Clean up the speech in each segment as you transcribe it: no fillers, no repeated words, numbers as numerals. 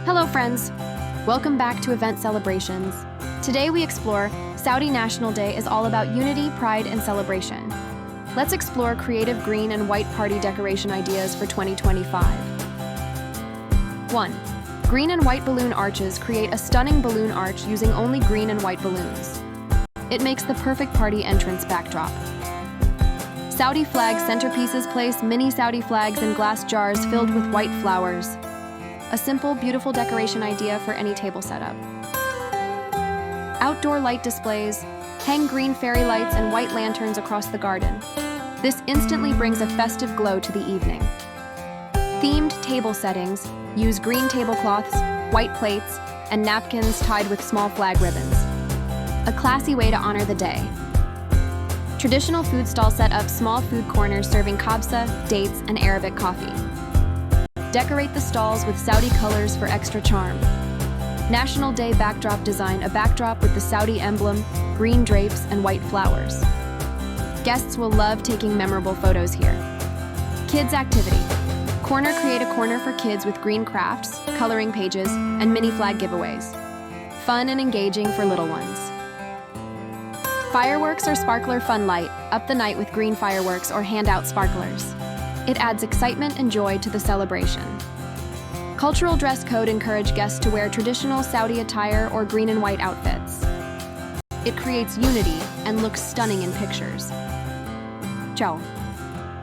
Hello friends! Welcome back to Event Celebrations. Today we explore Saudi National Day is all about unity, pride, and celebration. Let's explore creative green and white party decoration ideas for 2025. 1. Green and white balloon arches create a stunning balloon arch using only green and white balloons. It makes the perfect party entrance backdrop. Saudi flag centerpieces place mini Saudi flags in glass jars filled with white flowers. A simple, beautiful decoration idea for any table setup. Outdoor light displays. Hang green fairy lights and white lanterns across the garden. This instantly brings a festive glow to the evening. Themed table settings. Use green tablecloths, white plates, and napkins tied with small flag ribbons. A classy way to honor the day. Traditional food stall set up small food corners serving kabsa, dates, and Arabic coffee. Decorate the stalls with Saudi colors for extra charm. National Day backdrop design a backdrop with the Saudi emblem, green drapes, and white flowers. Guests will love taking memorable photos here. Kids activity. Create a corner for kids with green crafts, coloring pages, and mini flag giveaways. Fun and engaging for little ones. Fireworks or sparkler fun light up the night with green fireworks or hand out sparklers. It adds excitement and joy to the celebration. Cultural dress code encourage guests to wear traditional Saudi attire or green and white outfits. It creates unity and looks stunning in pictures. Ciao.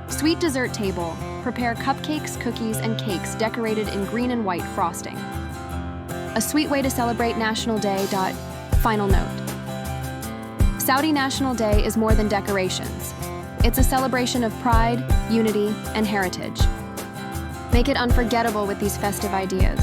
Sweet dessert table. Prepare cupcakes, cookies, and cakes decorated in green and white frosting. A sweet way to celebrate National Day. Final note. Saudi National Day is more than decorations. It's a celebration of pride, unity, and heritage. Make it unforgettable with these festive ideas.